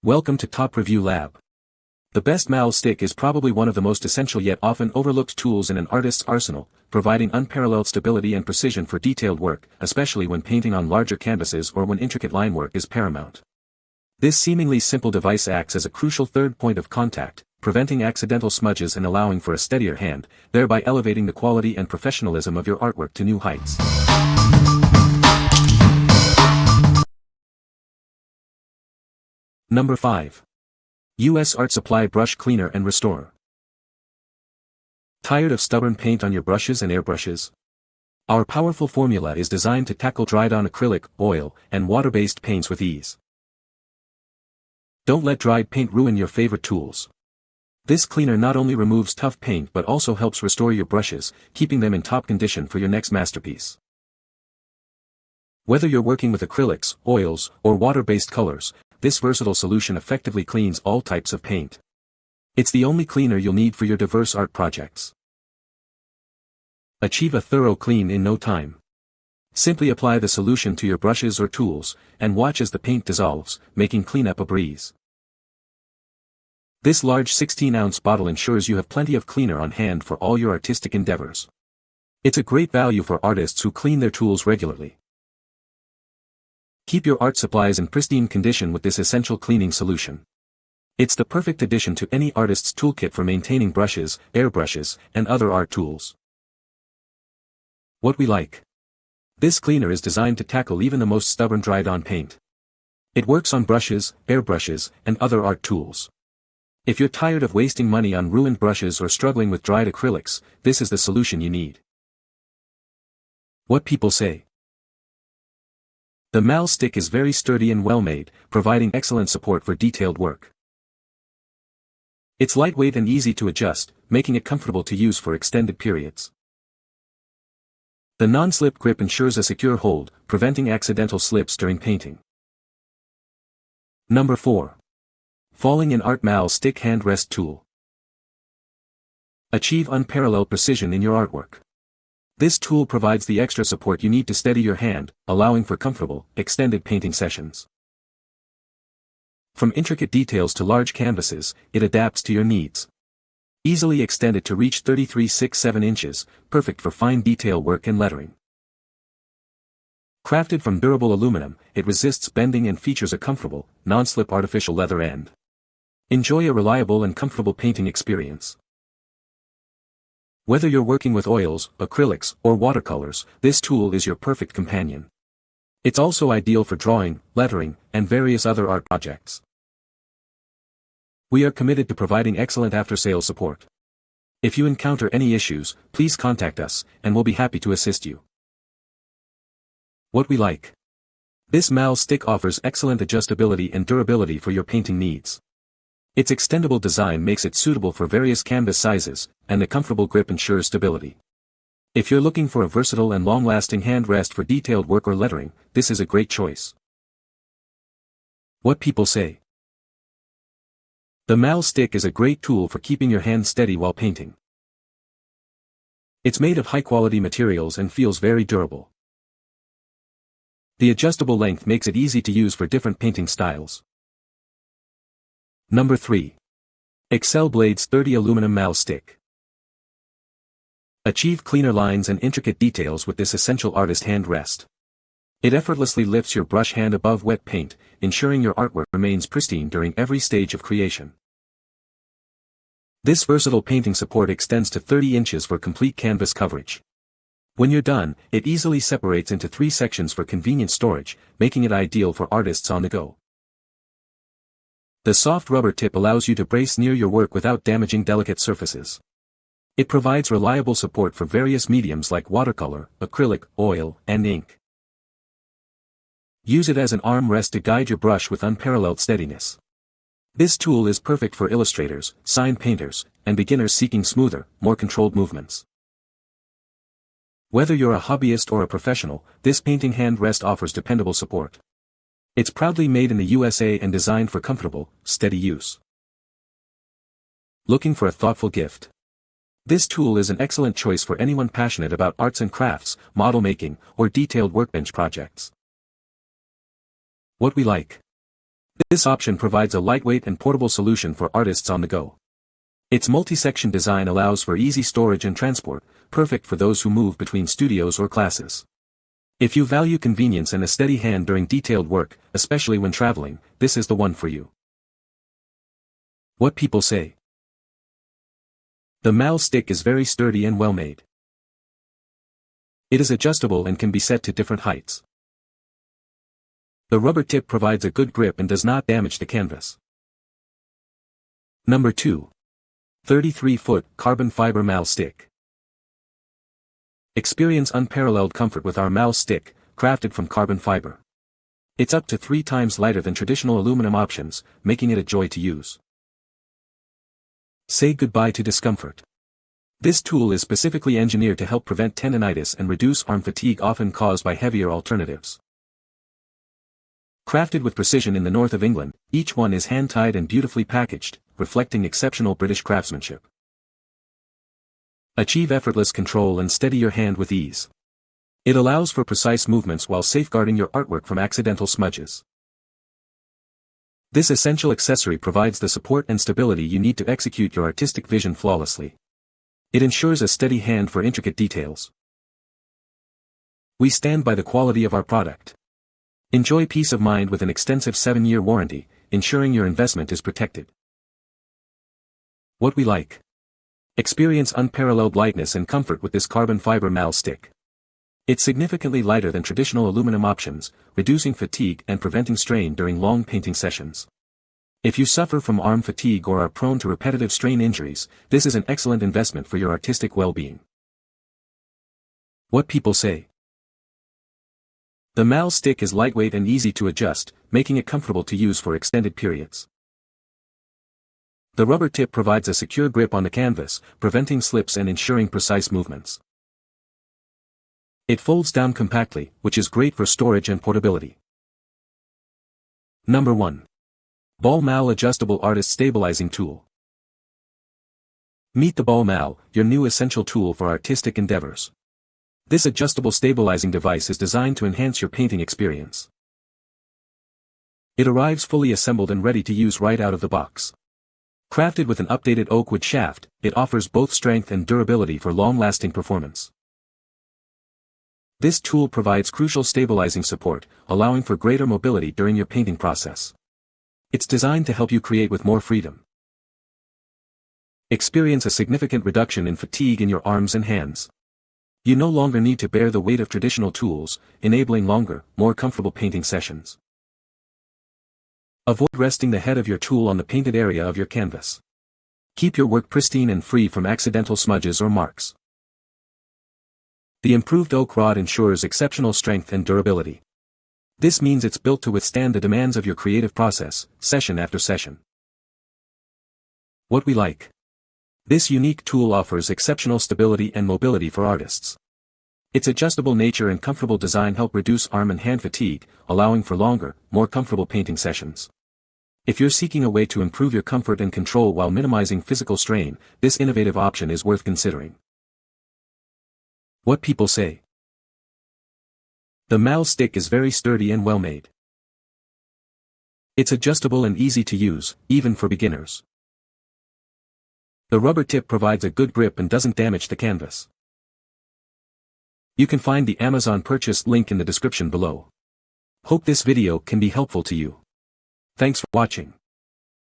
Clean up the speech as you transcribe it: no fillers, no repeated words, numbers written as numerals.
Welcome to Top Review Lab. The best Mahl stick is probably one of the most essential yet often overlooked tools in an artist's arsenal, providing unparalleled stability and precision for detailed work, especially when painting on larger canvases or when intricate line work is paramount. This seemingly simple device acts as a crucial third point of contact, preventing accidental smudges and allowing for a steadier hand, thereby elevating the quality and professionalism of your artwork to new heights. Number 5. US Art Supply Brush Cleaner and Restore. Tired of stubborn paint on your brushes and airbrushes? Our powerful formula is designed to tackle dried-on acrylic, oil, and water-based paints with ease. Don't let dried paint ruin your favorite tools. This cleaner not only removes tough paint but also helps restore your brushes, keeping them in top condition for your next masterpiece. Whether you're working with acrylics, oils, or water-based colors, this versatile solution effectively cleans all types of paint. It's the only cleaner you'll need for your diverse art projects. Achieve a thorough clean in no time. Simply apply the solution to your brushes or tools, and watch as the paint dissolves, making cleanup a breeze. This large 16-ounce bottle ensures you have plenty of cleaner on hand for all your artistic endeavors. It's a great value for artists who clean their tools regularly. Keep your art supplies in pristine condition with this essential cleaning solution. It's the perfect addition to any artist's toolkit for maintaining brushes, airbrushes, and other art tools. What we like. This cleaner is designed to tackle even the most stubborn dried-on paint. It works on brushes, airbrushes, and other art tools. If you're tired of wasting money on ruined brushes or struggling with dried acrylics, this is the solution you need. What people say. The Mahl Stick is very sturdy and well-made, providing excellent support for detailed work. It's lightweight and easy to adjust, making it comfortable to use for extended periods. The non-slip grip ensures a secure hold, preventing accidental slips during painting. Number 4. Falling in Art Mahl Stick Hand Rest Tool. Achieve unparalleled precision in your artwork. This tool provides the extra support you need to steady your hand, allowing for comfortable, extended painting sessions. From intricate details to large canvases, it adapts to your needs. Easily extended to reach 33/6/7 inches, perfect for fine detail work and lettering. Crafted from durable aluminum, it resists bending and features a comfortable, non-slip artificial leather end. Enjoy a reliable and comfortable painting experience. Whether you're working with oils, acrylics, or watercolors, this tool is your perfect companion. It's also ideal for drawing, lettering, and various other art projects. We are committed to providing excellent after-sales support. If you encounter any issues, please contact us, and we'll be happy to assist you. What we like. This Mahl Stick offers excellent adjustability and durability for your painting needs. Its extendable design makes it suitable for various canvas sizes, and the comfortable grip ensures stability. If you're looking for a versatile and long-lasting hand rest for detailed work or lettering, this is a great choice. What people say. The Mahl Stick is a great tool for keeping your hand steady while painting. It's made of high-quality materials and feels very durable. The adjustable length makes it easy to use for different painting styles. Number 3. Excel Blades 30 Aluminum Mahl Stick. Achieve cleaner lines and intricate details with this essential artist hand rest. It effortlessly lifts your brush hand above wet paint, ensuring your artwork remains pristine during every stage of creation. This versatile painting support extends to 30 inches for complete canvas coverage. When you're done, it easily separates into 3 sections for convenient storage, making it ideal for artists on the go. The soft rubber tip allows you to brace near your work without damaging delicate surfaces. It provides reliable support for various mediums like watercolor, acrylic, oil, and ink. Use it as an arm rest to guide your brush with unparalleled steadiness. This tool is perfect for illustrators, sign painters, and beginners seeking smoother, more controlled movements. Whether you're a hobbyist or a professional, this painting hand rest offers dependable support. It's proudly made in the USA and designed for comfortable, steady use. Looking for a thoughtful gift? This tool is an excellent choice for anyone passionate about arts and crafts, model making, or detailed workbench projects. What we like. This option provides a lightweight and portable solution for artists on the go. Its multi-section design allows for easy storage and transport, perfect for those who move between studios or classes. If you value convenience and a steady hand during detailed work, especially when traveling, this is the one for you. What people say. The Mahl Stick is very sturdy and well made. It is adjustable and can be set to different heights. The rubber tip provides a good grip and does not damage the canvas. Number 2. 33-foot carbon fiber Mahl Stick. Experience unparalleled comfort with our Mahl Stick, crafted from carbon fiber. It's up to 3 times lighter than traditional aluminum options, making it a joy to use. Say goodbye to discomfort. This tool is specifically engineered to help prevent tendinitis and reduce arm fatigue often caused by heavier alternatives. Crafted with precision in the north of England, each one is hand-tied and beautifully packaged, reflecting exceptional British craftsmanship. Achieve effortless control and steady your hand with ease. It allows for precise movements while safeguarding your artwork from accidental smudges. This essential accessory provides the support and stability you need to execute your artistic vision flawlessly. It ensures a steady hand for intricate details. We stand by the quality of our product. Enjoy peace of mind with an extensive 7-year warranty, ensuring your investment is protected. What we like. Experience unparalleled lightness and comfort with this carbon fiber Mahl Stick. It's significantly lighter than traditional aluminum options, reducing fatigue and preventing strain during long painting sessions. If you suffer from arm fatigue or are prone to repetitive strain injuries, this is an excellent investment for your artistic well-being. What people say. The Mahl Stick is lightweight and easy to adjust, making it comfortable to use for extended periods. The rubber tip provides a secure grip on the canvas, preventing slips and ensuring precise movements. It folds down compactly, which is great for storage and portability. Number 1. Ball Mahl Adjustable Artist Stabilizing Tool. Meet the Ball Mahl, your new essential tool for artistic endeavors. This adjustable stabilizing device is designed to enhance your painting experience. It arrives fully assembled and ready to use right out of the box. Crafted with an updated oak wood shaft, it offers both strength and durability for long-lasting performance. This tool provides crucial stabilizing support, allowing for greater mobility during your painting process. It's designed to help you create with more freedom. Experience a significant reduction in fatigue in your arms and hands. You no longer need to bear the weight of traditional tools, enabling longer, more comfortable painting sessions. Avoid resting the head of your tool on the painted area of your canvas. Keep your work pristine and free from accidental smudges or marks. The improved oak rod ensures exceptional strength and durability. This means it's built to withstand the demands of your creative process, session after session. What we like. This unique tool offers exceptional stability and mobility for artists. Its adjustable nature and comfortable design help reduce arm and hand fatigue, allowing for longer, more comfortable painting sessions. If you're seeking a way to improve your comfort and control while minimizing physical strain, this innovative option is worth considering. What people say. The Mahl Stick is very sturdy and well made. It's adjustable and easy to use, even for beginners. The rubber tip provides a good grip and doesn't damage the canvas. You can find the Amazon purchase link in the description below. Hope this video can be helpful to you. Thanks for watching.